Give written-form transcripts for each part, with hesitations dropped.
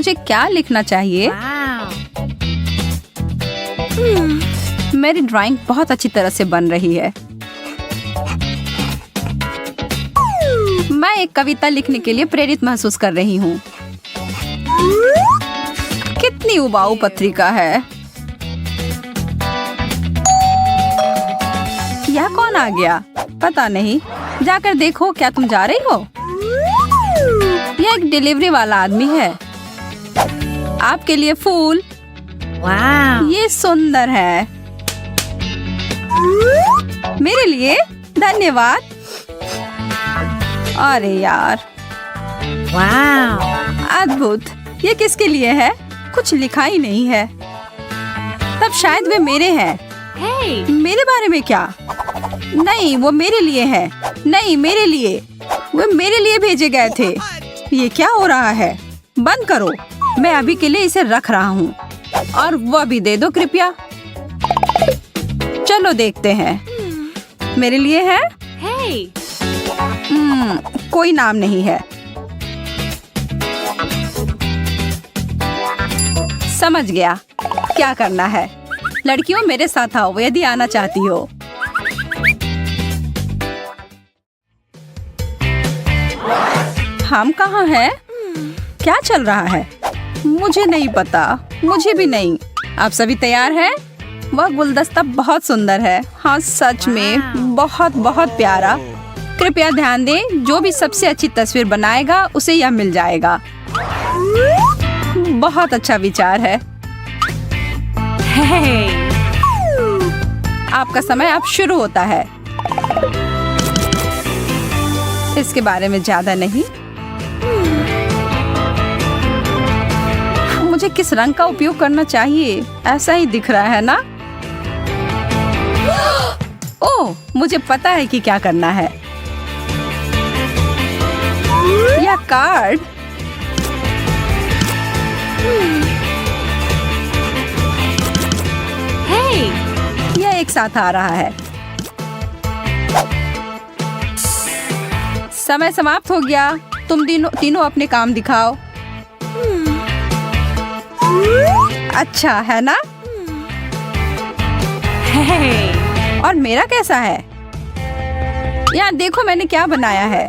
मुझे क्या लिखना चाहिए? मेरी ड्राइंग बहुत अच्छी तरह से बन रही है। मैं एक कविता लिखने के लिए प्रेरित महसूस कर रही हूँ। कितनी उबाऊ पत्रिका है। यह कौन आ गया? पता नहीं। जाकर देखो, क्या तुम जा रही हो? यह एक डिलीवरी वाला आदमी है। आपके लिए फूल। ये सुंदर है। मेरे लिए? धन्यवाद। अरे यार, अद्भुत। ये किसके लिए है? कुछ लिखा ही नहीं है। तब शायद वे मेरे हैं। मेरे बारे में क्या? नहीं, वो मेरे लिए है। नहीं, मेरे लिए। वो मेरे लिए भेजे गए थे। ये क्या हो रहा है? बंद करो। मैं अभी के लिए इसे रख रहा हूँ। और वह भी दे दो कृपया। चलो देखते हैं। मेरे लिए है? कोई नाम नहीं है। समझ गया क्या करना है। लड़कियों, मेरे साथ आओ यदि आना चाहती हो। हम कहाँ हैं? क्या चल रहा है? मुझे नहीं पता। मुझे भी नहीं। आप सभी तैयार हैं? वह गुलदस्ता बहुत सुंदर है। हाँ, सच में बहुत बहुत प्यारा। कृपया ध्यान दें, जो भी सबसे अच्छी तस्वीर बनाएगा उसे यह मिल जाएगा। बहुत अच्छा विचार है। आपका समय अब शुरू होता है। इसके बारे में ज्यादा नहीं। मुझे किस रंग का उपयोग करना चाहिए? ऐसा ही दिख रहा है ना? ओह, मुझे पता है कि क्या करना है। यह कार्ड। यह एक साथ आ रहा है। समय समाप्त हो गया। तुम तीनों अपने काम दिखाओ। अच्छा है ना? और मेरा कैसा है? यहाँ देखो मैंने क्या बनाया है।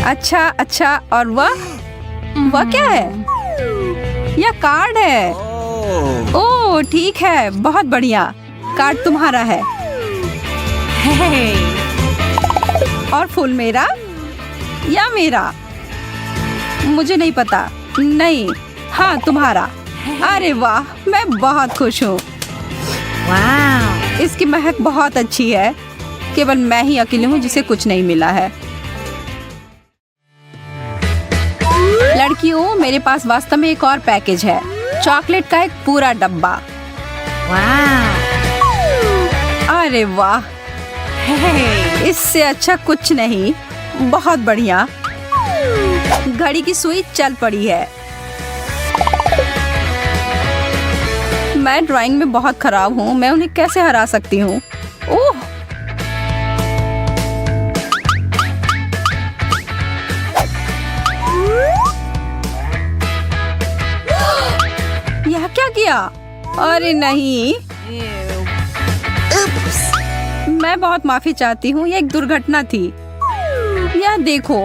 अच्छा, और वह क्या है? यह कार्ड है। ओह, ठीक है, बहुत बढ़िया। कार्ड तुम्हारा है। और फूल मेरा या मेरा? मुझे नहीं पता। नहीं, हाँ, तुम्हारा। अरे वाह, मैं बहुत खुश हूँ। इसकी महक बहुत अच्छी है। केवल मैं ही अकेली हूँ जिसे कुछ नहीं मिला है। लड़कियों, मेरे पास वास्तव में एक और पैकेज है। चॉकलेट का एक पूरा डब्बा। अरे वाह, इससे अच्छा कुछ नहीं। बहुत बढ़िया। घड़ी की सुई चल पड़ी है। मैं ड्राइंग में बहुत खराब हूँ। मैं उन्हें कैसे हरा सकती हूँ? ओह, यह क्या किया? अरे नहीं। मैं बहुत माफी चाहती हूँ। यह एक दुर्घटना थी। यह देखो।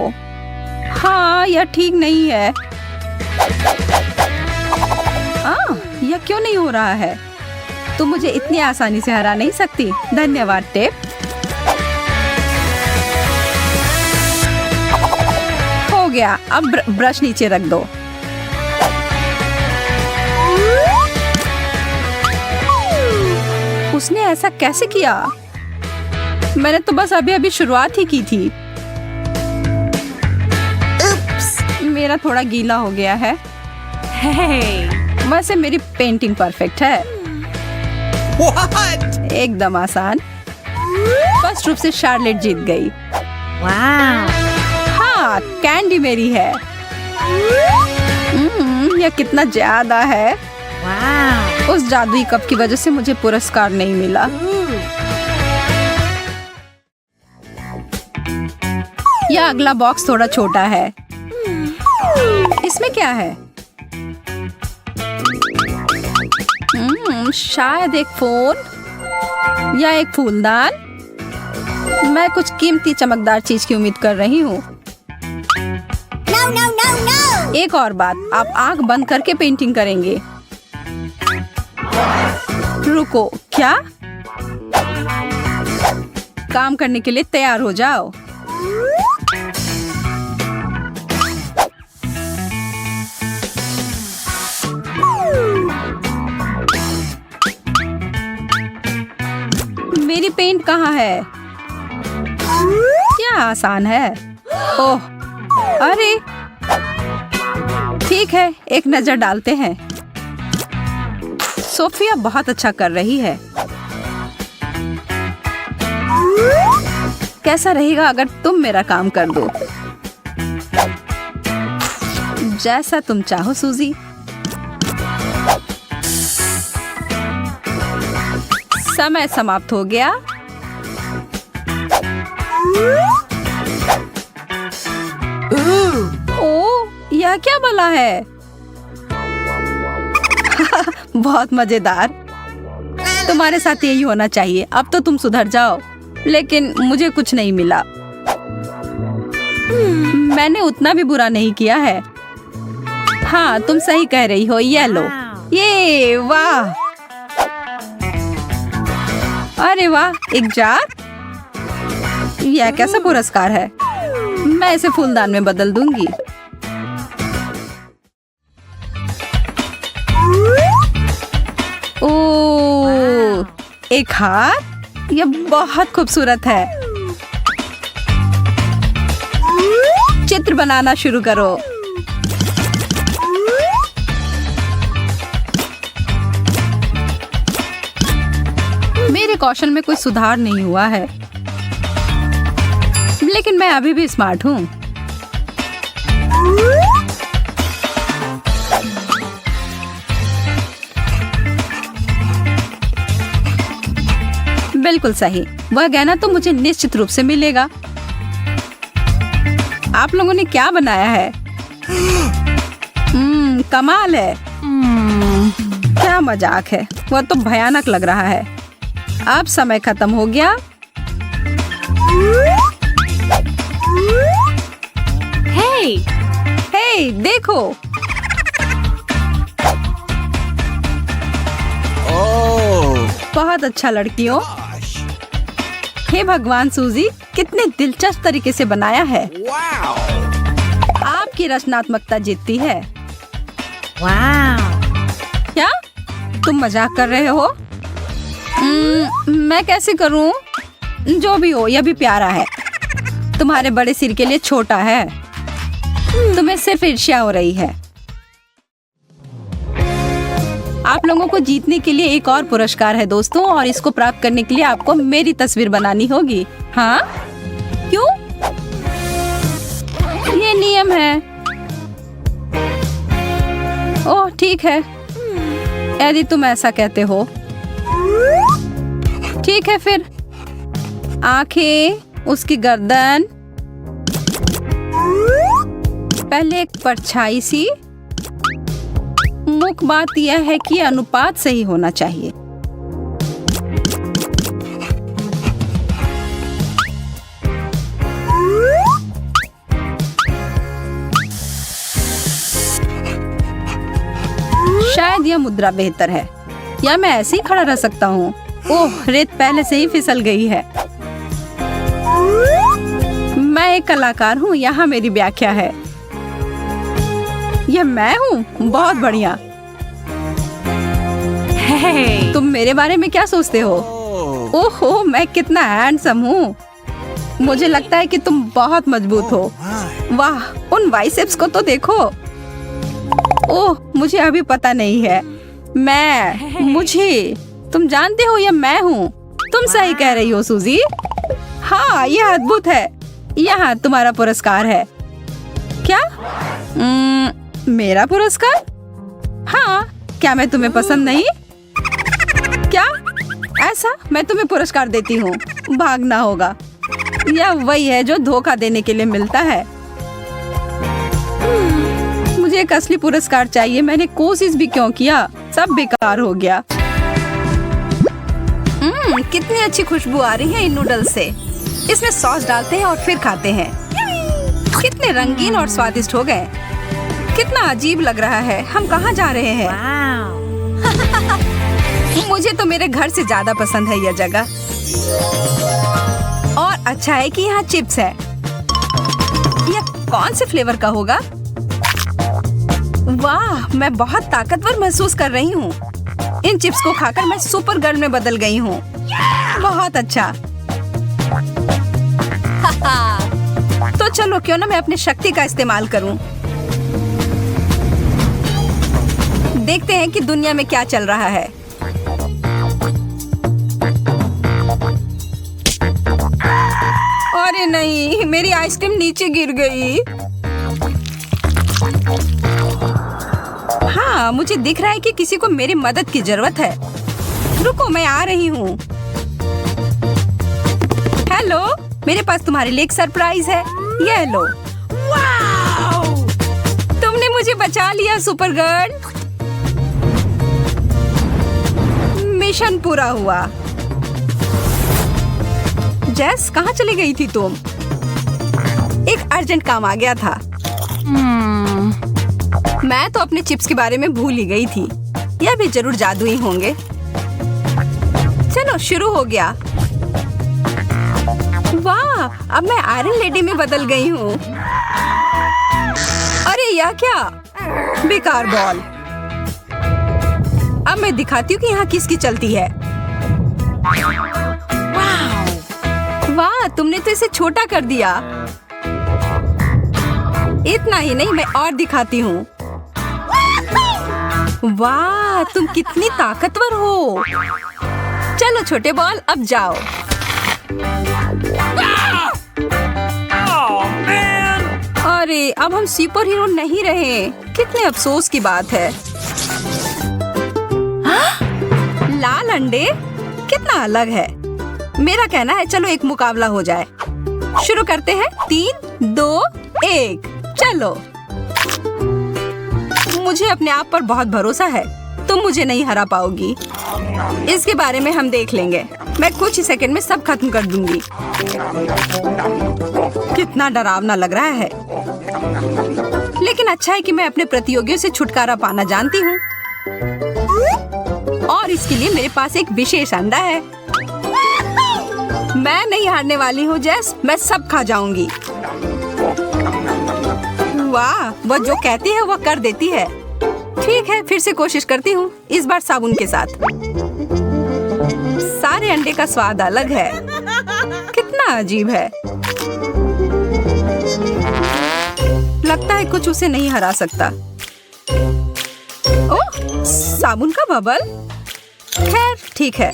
हाँ, यह ठीक नहीं है। यह क्यों नहीं हो रहा है? तुम मुझे इतनी आसानी से हरा नहीं सकती। धन्यवाद टेप। हो गया। अब ब्रश नीचे रख दो। उसने ऐसा कैसे किया? मैंने तो बस अभी शुरुआत ही की थी। मेरा थोड़ा गीला हो गया है। वैसे मेरी पेंटिंग परफेक्ट है। What? एकदम आसान। फर्स्ट रूप से शार्लेट जीत गई। हाँ, कैंडी मेरी है। यह कितना ज्यादा है। उस जादुई कप की वजह से मुझे पुरस्कार नहीं मिला। यह अगला बॉक्स थोड़ा छोटा है। इसमें क्या है? शायद एक फोन या एक फूलदान। मैं कुछ कीमती चमकदार चीज की उम्मीद कर रही हूँ। एक और बात, आप आंख बंद करके पेंटिंग करेंगे। रुको, क्या? काम करने के लिए तैयार हो जाओ। मेरी पेंट कहाँ है? क्या आसान है। ओह, अरे ठीक है, एक नजर डालते हैं। सोफिया बहुत अच्छा कर रही है। कैसा रहेगा अगर तुम मेरा काम कर दो? जैसा तुम चाहो सूजी। समय समाप्त हो गया। ओह, यह क्या भला है? बहुत मजेदार। तुम्हारे साथ यही होना चाहिए। अब तो तुम सुधर जाओ। लेकिन मुझे कुछ नहीं मिला। मैंने उतना भी बुरा नहीं किया है। हाँ, तुम सही कह रही हो। ये लो। ये वाह, अरे वाह, एक जार। यह कैसा पुरस्कार है? मैं इसे फूलदान में बदल दूंगी। ओह, एक हाथ। यह बहुत खूबसूरत है। चित्र बनाना शुरू करो। मेरे कौशल में कोई सुधार नहीं हुआ है, लेकिन मैं अभी भी स्मार्ट हूँ। बिल्कुल सही। वह गहना तो मुझे निश्चित रूप से मिलेगा। आप लोगों ने क्या बनाया है? कमाल है। क्या मजाक है। वह तो भयानक लग रहा है। अब समय खत्म हो गया। हे, देखो। बहुत अच्छा लड़कियों। हे भगवान सूजी, कितने दिलचस्प तरीके से बनाया है। आपकी रचनात्मकता जीतती है। क्या तुम मजाक कर रहे हो? मैं कैसे करूं? जो भी हो, यह भी प्यारा है। तुम्हारे बड़े सिर के लिए छोटा है। तुम्हें सिर्फ ईर्ष्या हो रही है। आप लोगों को जीतने के लिए एक और पुरस्कार है दोस्तों, और इसको प्राप्त करने के लिए आपको मेरी तस्वीर बनानी होगी। हाँ, क्यों? ये नियम है। ओह ठीक है, यदि तुम ऐसा कहते हो। ठीक है फिर। आंखें, उसकी गर्दन, पहले एक परछाई सी। मुख्य बात यह है कि अनुपात सही होना चाहिए। शायद यह मुद्रा बेहतर है, या मैं ऐसे ही खड़ा रह सकता हूँ। ओह, रेत पहले से ही फिसल गई है। मैं एक कलाकार हूँ, यहाँ मेरी व्याख्या है। यह मैं हूँ? बहुत बढ़िया। तुम मेरे बारे में क्या सोचते हो? ओहो, मैं कितना हैंडसम हूँ। मुझे लगता है कि तुम बहुत मजबूत हो। वाह, उन बाइसेप्स को तो देखो। ओह, मुझे अभी पता नहीं है। मुझे तुम जानते हो, यह मैं हूँ। तुम सही कह रही हो सूजी। हाँ, यह अद्भुत है। यहाँ तुम्हारा पुरस्कार है। क्या? मेरा पुरस्कार? हाँ, क्या मैं तुम्हें पसंद नहीं? क्या? ऐसा? मैं तुम्हें पुरस्कार देती हूँ। भागना होगा। यह वही है जो धोखा देने के लिए मिलता है। मुझे एक असली पुरस्कार चाहिए। मैंने कोशिश भी क्यों किया, सब बेकार हो गया। कितनी अच्छी खुशबू आ रही है इन नूडल्स से। इसमें सॉस डालते हैं और फिर खाते हैं। कितने रंगीन और स्वादिष्ट हो गए। कितना अजीब लग रहा है। हम कहाँ जा रहे हैं? मुझे तो मेरे घर से ज्यादा पसंद है यह जगह। और अच्छा है कि यहाँ चिप्स है। यह कौन से फ्लेवर का होगा? वाह, मैं बहुत ताकतवर महसूस कर रही हूँ। इन चिप्स को खाकर मैं सुपर गर्ल में बदल गई हूँ। बहुत अच्छा। तो चलो क्यों ना मैं अपनी शक्ति का इस्तेमाल करूँ। देखते हैं कि दुनिया में क्या चल रहा है। अरे नहीं, मेरी आइसक्रीम नीचे गिर गई। हाँ, मुझे दिख रहा है कि किसी को मेरी मदद की जरूरत है। रुको, मैं आ रही हूँ। हेलो, मेरे पास तुम्हारे लिए एक सरप्राइज है। ये लो। वाओ! तुमने मुझे बचा लिया सुपर गर्ल। मिशन पूरा हुआ। जेस, कहाँ चली गई थी तुम? एक अर्जेंट काम आ गया था। मैं तो अपने चिप्स के बारे में भूल ही गई थी। यह भी जरूर जादुई होंगे। चलो शुरू हो गया। वाह, अब मैं आयरन लेडी में बदल गई हूँ। अरे यह क्या? बेकार बॉल। अब मैं दिखाती हूँ कि यहाँ किसकी चलती है। वाह, तुमने तो इसे छोटा कर दिया। इतना ही नहीं, मैं और दिखाती हूँ। वाह, तुम कितनी ताकतवर हो। चलो छोटे बॉल, अब जाओ। अरे, अब हम सुपर हीरो नहीं रहे। कितने अफसोस की बात है। लाल अंडे कितना अलग है। मेरा कहना है चलो एक मुकाबला हो जाए। शुरू करते हैं। 3, 2, 1, चलो। मुझे अपने आप पर बहुत भरोसा है। तुम मुझे नहीं हरा पाओगी। इसके बारे में हम देख लेंगे। मैं कुछ ही सेकंड में सब खत्म कर दूंगी। कितना डरावना लग रहा है। लेकिन अच्छा है कि मैं अपने प्रतियोगियों से छुटकारा पाना जानती हूँ। और इसके लिए मेरे पास एक विशेष अंडा है। मैं नहीं हारने वाली हूँ जेस, मैं सब खा जाऊंगी। वाह, वह जो कहती है वह कर देती है। ठीक है, फिर से कोशिश करती हूँ, इस बार साबुन के साथ। सारे अंडे का स्वाद अलग है। कितना अजीब है। लगता है कुछ उसे नहीं हरा सकता। ओह, साबुन का बबल। खैर ठीक है,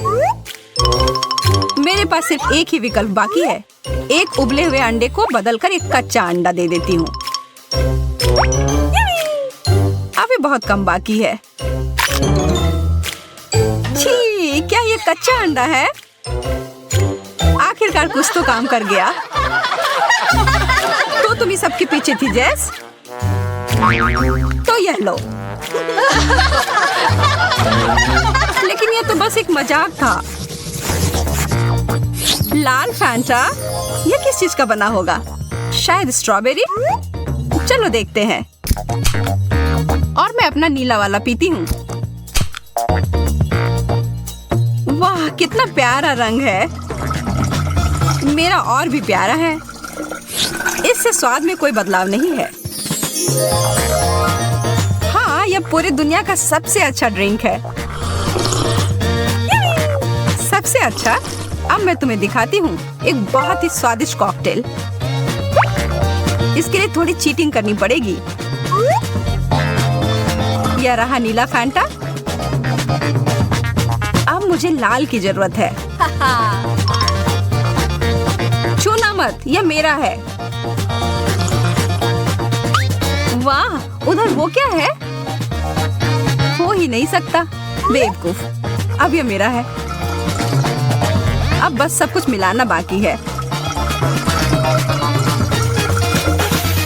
मेरे पास सिर्फ एक ही विकल्प बाकी है। एक उबले हुए अंडे को बदलकर एक कच्चा अंडा दे देती हूँ। अभी बहुत कम बाकी है। छी, क्या ये कच्चा अंडा है? आखिरकार कुछ तो काम कर गया। तो तुम ही सबके पीछे थी जेस। तो यह लो। लेकिन यह तो बस एक मजाक था। लाल फैंटा, यह किस चीज का बना होगा? शायद स्ट्रॉबेरी। चलो देखते हैं। और मैं अपना नीला वाला पीती हूँ। वाह, कितना प्यारा रंग है। मेरा और भी प्यारा है। इससे स्वाद में कोई बदलाव नहीं है। हाँ, यह पूरी दुनिया का सबसे अच्छा ड्रिंक है। सबसे अच्छा। अब मैं तुम्हें दिखाती हूँ एक बहुत ही स्वादिष्ट कॉकटेल। इसके लिए थोड़ी चीटिंग करनी पड़ेगी। यह रहा नीला फैंटा। अब मुझे लाल की जरूरत है। छूना मत, यह मेरा है। वाह, उधर वो क्या है? हो ही नहीं सकता। बेवकूफ। अब यह मेरा है। अब बस सब कुछ मिलाना बाकी है।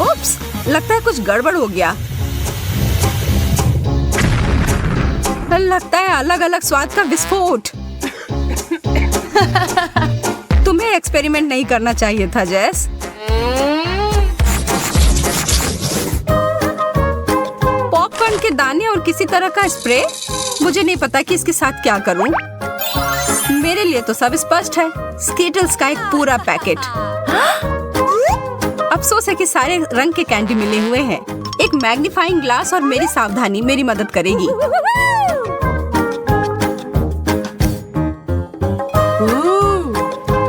उप्स, लगता है कुछ गड़बड़ हो गया। लगता है अलग अलग स्वाद का विस्फोट। तुम्हें एक्सपेरिमेंट नहीं करना चाहिए था जेस। पॉपकॉर्न के दाने और किसी तरह का स्प्रे। मुझे नहीं पता कि इसके साथ क्या करूं। मेरे लिए तो सब स्पष्ट है। स्कीटल्स का एक पूरा पैकेट। अफसोस है कि सारे रंग के कैंडी मिले हुए हैं। एक मैग्नीफाइंग ग्लास और मेरी सावधानी मेरी मदद करेगी।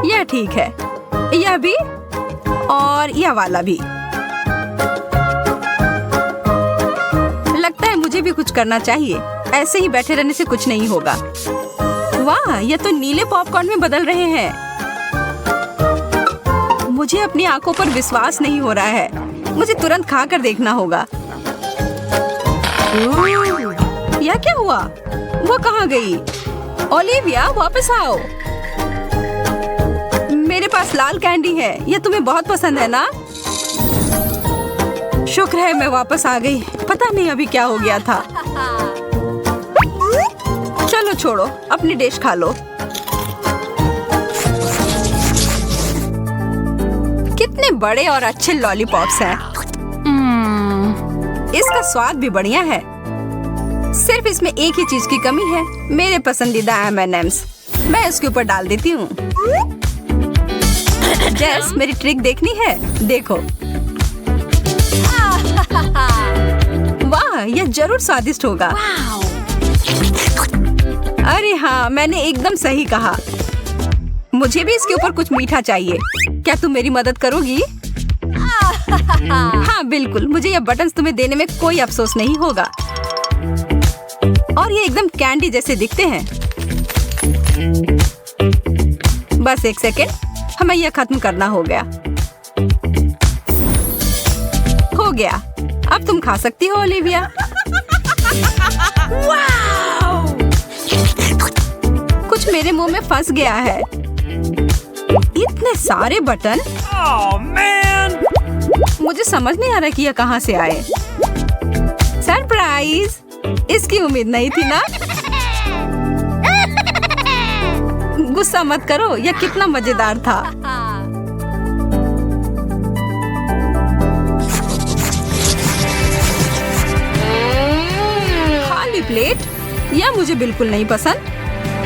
यह ठीक है, यह भी और यह वाला भी। लगता है मुझे भी कुछ करना चाहिए। ऐसे ही बैठे रहने से कुछ नहीं होगा। वाह, यह तो नीले पॉपकॉर्न में बदल रहे हैं। मुझे अपनी आंखों पर विश्वास नहीं हो रहा है। मुझे तुरंत खाकर देखना होगा। यह क्या हुआ? वो कहाँ गई? ओलिविया, वापस आओ। मेरे पास लाल कैंडी है। यह तुम्हें बहुत पसंद है ना? शुक्र है मैं वापस आ गई। पता नहीं अभी क्या हो गया था। चलो छोड़ो, अपनी डिश खा लो। कितने बड़े और अच्छे लॉलीपॉप्स हैं। इसका स्वाद भी बढ़िया है। सिर्फ इसमें एक ही चीज की कमी है, मेरे पसंदीदा M&Ms। मैं इसके ऊपर डाल देती हूँ। जेस, मेरी ट्रिक देखनी है? देखो। वाह, यह जरूर स्वादिष्ट होगा। अरे हाँ, मैंने एकदम सही कहा। मुझे भी इसके ऊपर कुछ मीठा चाहिए। क्या तुम मेरी मदद करोगी? हाँ बिल्कुल, मुझे यह बटन्स तुम्हें देने में कोई अफसोस नहीं होगा। और ये एकदम कैंडी जैसे दिखते हैं। बस एक सेकेंड, हमें यह खत्म करना हो गया। हो गया, अब तुम खा सकती हो ओलिविया। कुछ मेरे मुंह में फंस गया है। इतने सारे बटन। मुझे समझ नहीं आ रहा कि यह कहाँ से आए। सरप्राइज! इसकी उम्मीद नहीं थी ना? गुस्सा मत करो, यह कितना मजेदार था। खाली प्लेट? यह मुझे बिल्कुल नहीं पसंद।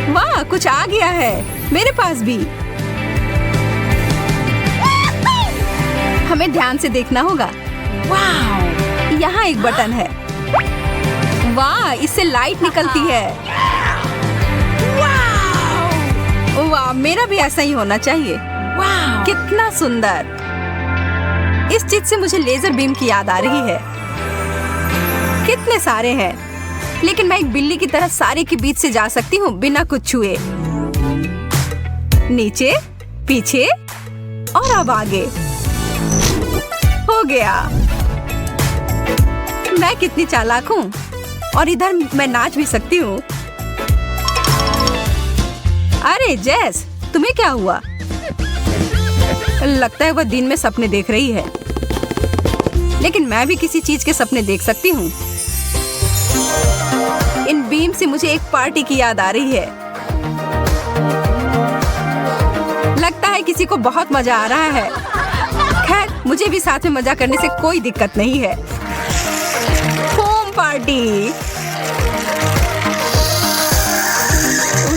वाह, कुछ आ गया है मेरे पास भी। हमें ध्यान से देखना होगा। वाह, यहाँ एक बटन है। वाह, इससे लाइट निकलती है। वाह, मेरा भी ऐसा ही होना चाहिए। वाह, कितना सुंदर। इस चीज से मुझे लेजर बीम की याद आ रही है। कितने सारे हैं, लेकिन मैं एक बिल्ली की तरह सारे के बीच से जा सकती हूँ बिना कुछ छुए। नीचे, पीछे और अब आगे। हो गया। मैं कितनी चालाक हूँ। और इधर मैं नाच भी सकती हूँ। अरे जेस, तुम्हें क्या हुआ? लगता है वह दिन में सपने देख रही है। लेकिन मैं भी किसी चीज के सपने देख सकती हूँ। इन बीम से मुझे एक पार्टी की याद आ रही है। लगता है किसी को बहुत मजा आ रहा है। खैर, मुझे भी साथ में मजा करने से कोई दिक्कत नहीं है। Foam party.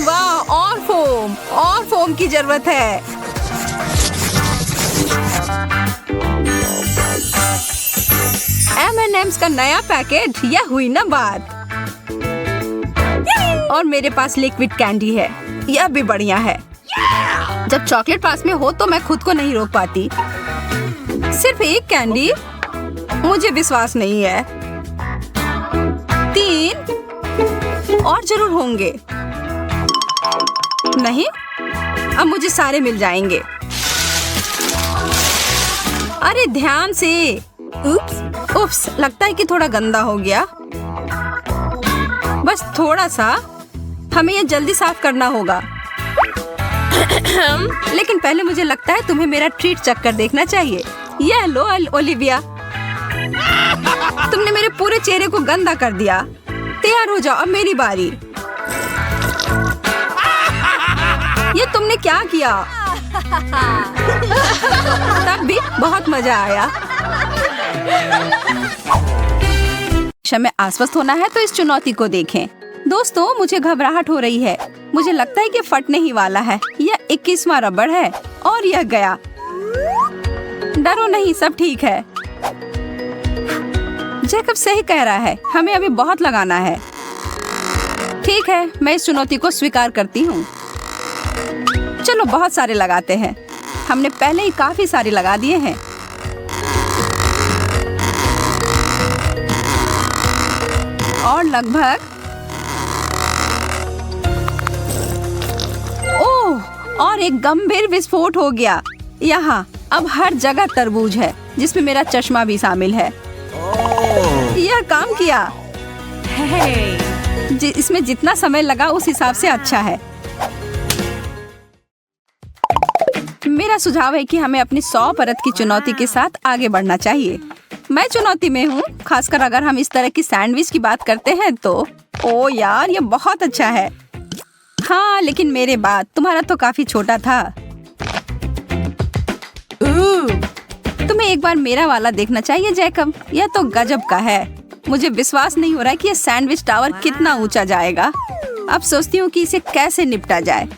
वाह, और फोम की जरूरत है। M&M's का नया पैकेट, यह हुई ना बात। और मेरे पास लिक्विड कैंडी है, यह भी बढ़िया है। जब चॉकलेट पास में हो तो मैं खुद को नहीं रोक पाती। सिर्फ एक कैंडी? मुझे विश्वास नहीं है। 3 और जरूर होंगे। नहीं, अब मुझे सारे मिल जाएंगे। अरे ध्यान से। उप्स, लगता है कि थोड़ा गंदा हो गया। बस थोड़ा सा। हमें ये जल्दी साफ करना होगा। लेकिन पहले मुझे लगता है तुम्हें मेरा ट्रीट चक्कर देखना चाहिए। यह लो ओलिविया। तुमने मेरे पूरे चेहरे को गंदा कर दिया। तैयार तैयार हो जाओ, अब मेरी बारी। ये तुमने क्या किया? तब भी बहुत मजा आया। में आश्वस्त होना है तो इस चुनौती को देखें। दोस्तों, मुझे घबराहट हो रही है। मुझे लगता है कि फटने ही वाला है। यह 21वां रबड़ है और यह गया। डरो नहीं, सब ठीक है। जैकब सही कह रहा है, हमें अभी बहुत लगाना है। ठीक है, मैं इस चुनौती को स्वीकार करती हूँ। चलो बहुत सारे लगाते हैं। हमने पहले ही काफी सारे लगा दिए हैं। और लगभग ओह, और एक गंभीर विस्फोट हो गया। यहाँ अब हर जगह तरबूज है, जिसमें मेरा चश्मा भी शामिल है। यह काम किया। इसमें जितना समय लगा उस हिसाब से अच्छा है। मेरा सुझाव है कि हमें अपनी 100 परत की चुनौती के साथ आगे बढ़ना चाहिए। मैं चुनौती में हूँ, खासकर अगर हम इस तरह की सैंडविच की बात करते हैं तो। ओ यार, ये बहुत अच्छा है। हाँ, लेकिन मेरे बाद तुम्हारा तो काफी छोटा था। तुम्हें एक बार मेरा वाला देखना चाहिए जैकब। यह तो गजब का है। मुझे विश्वास नहीं हो रहा है कि यह सैंडविच टावर कितना ऊंचा जाएगा। अब सोचती हूँ कि इसे कैसे निपटा जाए।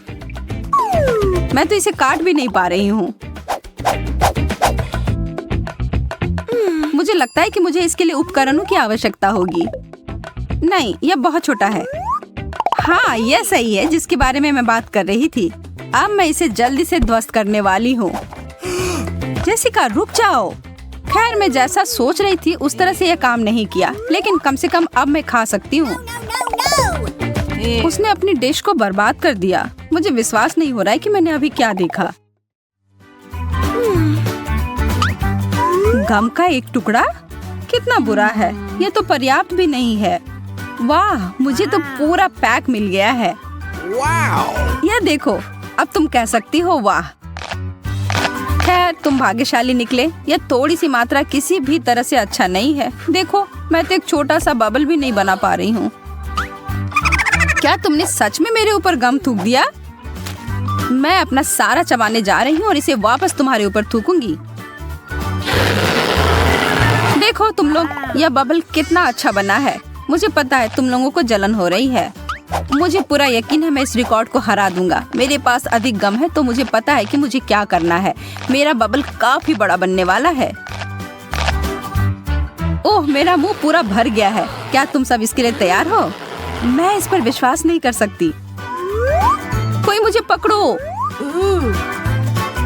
मैं तो इसे काट भी नहीं पा रही हूँ। मुझे लगता है कि मुझे इसके लिए उपकरणों की आवश्यकता होगी। नहीं, यह बहुत छोटा है। हाँ, यह सही है जिसके बारे में मैं बात कर रही थी। अब मैं इसे जल्दी से ध्वस्त करने वाली हूँ। जेसिका, रुक जाओ। खैर, मैं जैसा सोच रही थी उस तरह से यह काम नहीं किया, लेकिन कम से कम अब मैं खा सकती हूँ। उसने अपनी डिश को बर्बाद कर दिया। मुझे विश्वास नहीं हो रहा है कि मैंने अभी क्या देखा। गम का एक टुकड़ा? कितना बुरा है। यह तो पर्याप्त भी नहीं है। वाह, मुझे तो पूरा पैक मिल गया है। यह देखो, अब तुम कह सकती हो वाह। खैर, तुम भाग्यशाली निकले। यह थोड़ी सी मात्रा किसी भी तरह से अच्छा नहीं है। देखो, मैं तो एक छोटा सा बबल भी नहीं बना पा रही हूँ। क्या तुमने सच में मेरे ऊपर गम थूक दिया? मैं अपना सारा चबाने जा रही हूँ और इसे वापस तुम्हारे ऊपर थूकूंगी। देखो तुम लोग, यह बबल कितना अच्छा बना है। मुझे पता है तुम लोगों को जलन हो रही है। मुझे पूरा यकीन है मैं इस रिकॉर्ड को हरा दूंगा। मेरे पास अधिक गम है तो मुझे पता है कि मुझे क्या करना है। मेरा बबल काफी बड़ा बनने वाला है। ओह, मेरा मुंह पूरा भर गया है। क्या तुम सब इसके लिए तैयार हो? मैं इस पर विश्वास नहीं कर सकती। कोई मुझे पकड़ो।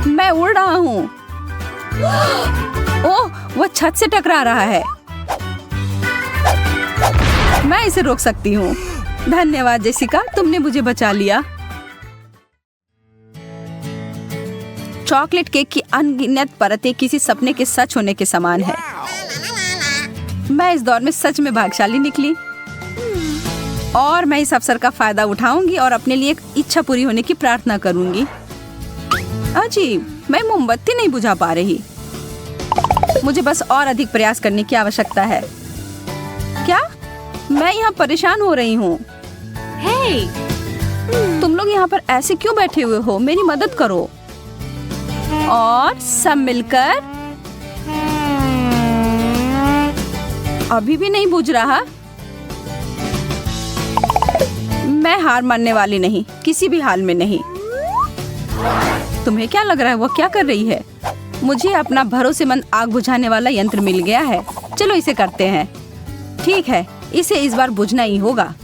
मैं उड़ रहा हूँ। ओह, वह छत से टकरा रहा है। मैं इसे रोक सकती हूँ। धन्यवाद जेसिका, तुमने मुझे बचा लिया। चॉकलेट केक की अनगिनत परतें किसी सपने के सच होने के समान है। मैं इस दौर में सच में भाग्यशाली निकली और मैं इस अवसर का फायदा उठाऊंगी और अपने लिए एक इच्छा पूरी होने की प्रार्थना करूंगी। अजीब, मैं मोमबत्ती नहीं बुझा पा रही। मुझे बस और अधिक प्रयास करने की आवश्यकता है। क्या? मैं यहाँ परेशान हो रही हूँ। तुम लोग यहाँ पर ऐसे क्यों बैठे हुए हो? मेरी मदद करो। और सब मिलकर। अभी भी नहीं बुझ रहा। मैं हार मानने वाली नहीं, किसी भी हाल में नहीं। तुम्हें क्या लग रहा है वो क्या कर रही है? मुझे अपना भरोसेमंद आग बुझाने वाला यंत्र मिल गया है। चलो इसे करते हैं। ठीक है, इसे इस बार बुझना ही होगा।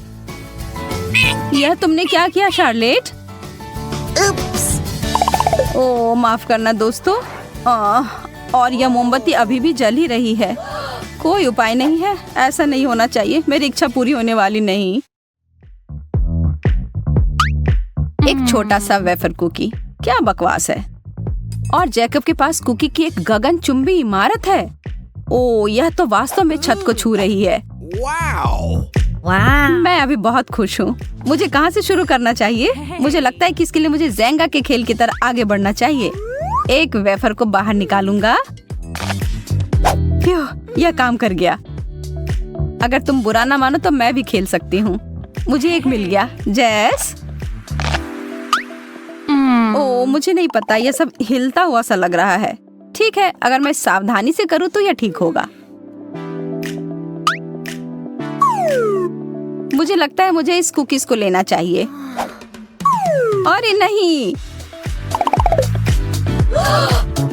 यह तुमने क्या किया शार्लेट? ओह, माफ करना दोस्तों। और यह मोमबत्ती अभी भी जल ही रही है। कोई उपाय नहीं है, ऐसा नहीं होना चाहिए। मेरी इच्छा पूरी होने वाली नहीं। एक छोटा सा वेफर कुकी, क्या बकवास है। और जैकब के पास कुकी की एक गगनचुंबी इमारत है। ओह, यह तो वास्तव में छत को छू रही है। मैं अभी बहुत खुश हूँ। मुझे कहाँ से शुरू करना चाहिए? मुझे लगता है कि इसके लिए मुझे ज़ेंगा के खेल की तरह आगे बढ़ना चाहिए। एक वेफर को बाहर निकालूंगा। यह काम कर गया। अगर तुम बुरा ना मानो तो मैं भी खेल सकती हूँ। मुझे एक मिल गया। जेस। ओ, मुझे नहीं पता, यह सब हिलता हुआ सा लग रहा है। ठीक है, अगर मैं सावधानी से करूँ तो यह ठीक होगा। मुझे लगता है मुझे इस कुकीज को लेना चाहिए। अरे नहीं।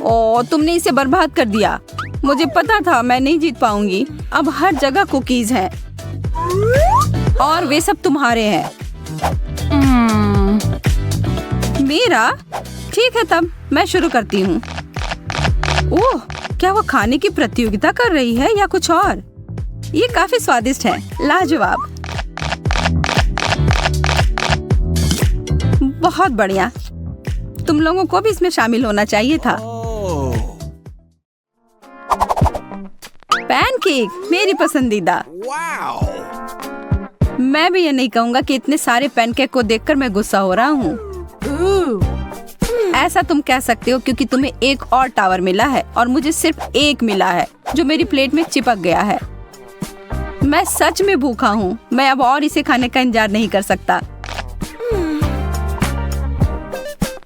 ओ, तुमने इसे बर्बाद कर दिया। मुझे पता था मैं नहीं जीत पाऊंगी। अब हर जगह कुकीज हैं और वे सब तुम्हारे हैं। मेरा? ठीक है, तब मैं शुरू करती हूँ। ओह, क्या वो खाने की प्रतियोगिता कर रही है या कुछ और? ये काफी स्वादिष्ट है। लाजवाब। बहुत बढ़िया। तुम लोगों को भी इसमें शामिल होना चाहिए था। पैनकेक मेरी पसंदीदा। मैं भी ये नहीं कहूँगा कि इतने सारे पैनकेक को देखकर मैं गुस्सा हो रहा हूँ। ऐसा तुम कह सकते हो क्योंकि तुम्हें एक और टावर मिला है और मुझे सिर्फ एक मिला है जो मेरी प्लेट में चिपक गया है। मैं सच में भूखा हूँ। मैं अब और इसे खाने का इंतजार नहीं कर सकता।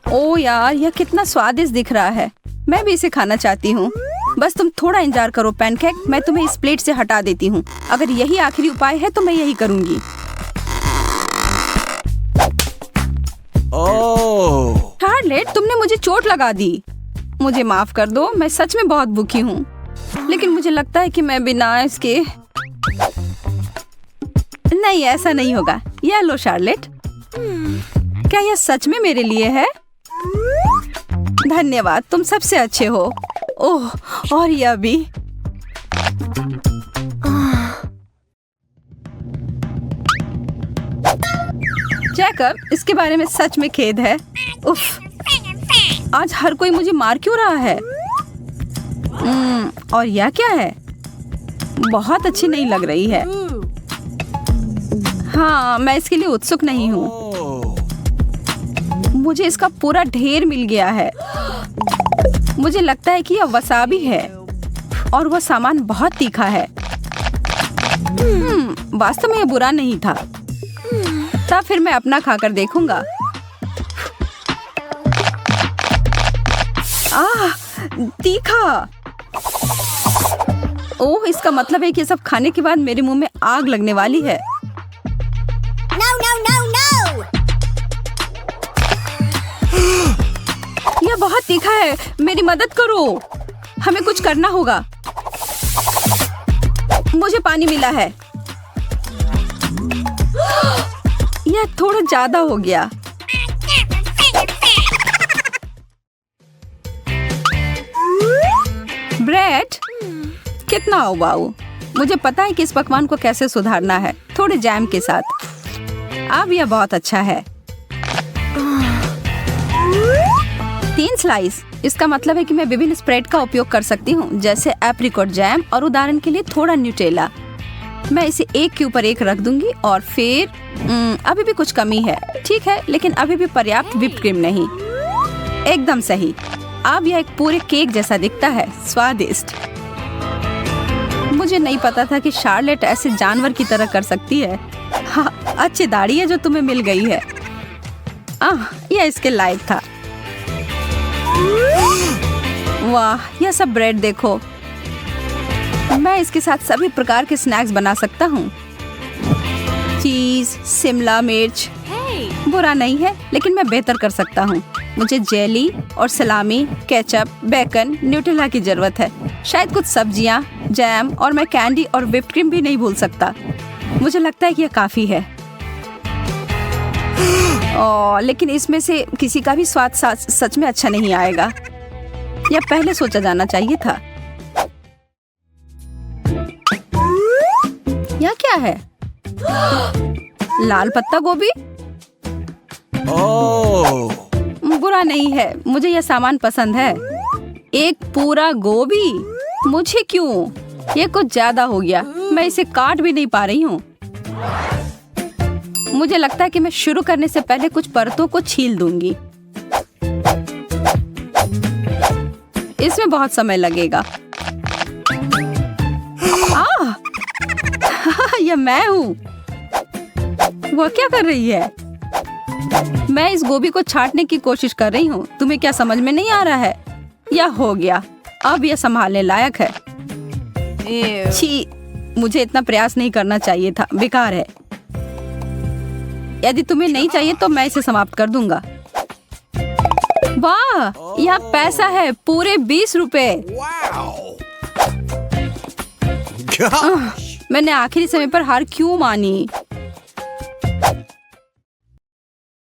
ओ यार, यह कितना स्वादिष्ट दिख रहा है। मैं भी इसे खाना चाहती हूँ। बस तुम थोड़ा इंतजार करो पैनकेक, मैं तुम्हें इस प्लेट से हटा देती हूँ। अगर यही आखिरी उपाय है तो मैं यही करूँगी। शार्लेट, तुमने मुझे चोट लगा दी। मुझे माफ कर दो, मैं सच में बहुत भूखी हूँ। लेकिन मुझे लगता है कि मैं बिना इसके नहीं, ऐसा नहीं होगा। यह लो शार्लेट। क्या यह सच में मेरे लिए है? धन्यवाद, तुम सबसे अच्छे हो। ओह, और यह भी। जैकब, इसके बारे में सच में खेद है। उफ, आज हर कोई मुझे मार क्यों रहा है? और यह क्या है? बहुत अच्छी नहीं लग रही है। हाँ, मैं इसके लिए उत्सुक नहीं हूँ। मुझे इसका पूरा ढेर मिल गया है। मुझे लगता है कि यह वसाबी है और वह सामान बहुत तीखा है। वास्तव में यह बुरा नहीं था। तब फिर मैं अपना खाकर देखूंगा। तीखा। ओह, इसका मतलब है कि ये सब खाने के बाद मेरे मुंह में आग लगने वाली है। No, no, no, no! यह बहुत तीखा है। मेरी मदद करो। हमें कुछ करना होगा। मुझे पानी मिला है। यह थोड़ा ज्यादा हो गया। ब्रेड, कितना उबाऊ। मुझे पता है कि इस पकवान को कैसे सुधारना है, थोड़े जैम के साथ। अब यह बहुत अच्छा है। 3 स्लाइस। इसका मतलब है कि मैं विभिन्न स्प्रेड का उपयोग कर सकती हूँ, जैसे एप्रिकॉट जैम और उदाहरण के लिए थोड़ा न्यूटेला। मैं इसे एक के ऊपर एक रख दूंगी और फिर अभी भी कुछ कमी है। ठीक है, लेकिन अभी भी पर्याप्त व्हिप्ड क्रीम नहीं। एकदम सही। अब यह एक पूरे केक जैसा दिखता है। स्वादिष्ट। मुझे नहीं पता था कि शार्लेट ऐसे जानवर की तरह कर सकती है। हाँ, अच्छी दाढ़ी है जो तुम्हें मिल गई है। यह इसके लायक था। वाह, यह सब ब्रेड देखो। मैं इसके साथ सभी प्रकार के स्नैक्स बना सकता हूँ। चीज, शिमला मिर्च। बुरा नहीं है, लेकिन मैं बेहतर कर सकता हूँ। मुझे जेली और सलामी, केचप, बेकन, न्यूटेला की जरूरत है। शायद कुछ सब्जियाँ, जैम और मैं कैंडी और व्हिप्ड क्रीम भी नहीं भूल सकता। मुझे लगता है कि यह काफी है। लेकिन इसमें से किसी का भी स्वाद सच में अच्छा नहीं आएगा। यह पहले सोचा जाना चाहिए था। यह क्या है? लाल पत्ता गोभी? बुरा नहीं है, मुझे यह सामान पसंद है। एक पूरा गोभी? मुझे क्यों? ये कुछ ज्यादा हो गया। मैं इसे काट भी नहीं पा रही हूँ। मुझे लगता है कि मैं शुरू करने से पहले कुछ परतों को छील दूंगी। इसमें बहुत समय लगेगा। यह मैं हूँ। वह क्या कर रही है? मैं इस गोभी को छांटने की कोशिश कर रही हूँ। तुम्हें क्या समझ में नहीं आ रहा है? यह हो गया, अब यह संभालने लायक है। छी, मुझे इतना प्रयास नहीं करना चाहिए था, बेकार है। यदि तुम्हें नहीं चाहिए तो मैं इसे समाप्त कर दूंगा। वाह, यह पैसा है, पूरे 20 रुपए। Gosh. मैंने आखिरी समय पर हार क्यों मानी?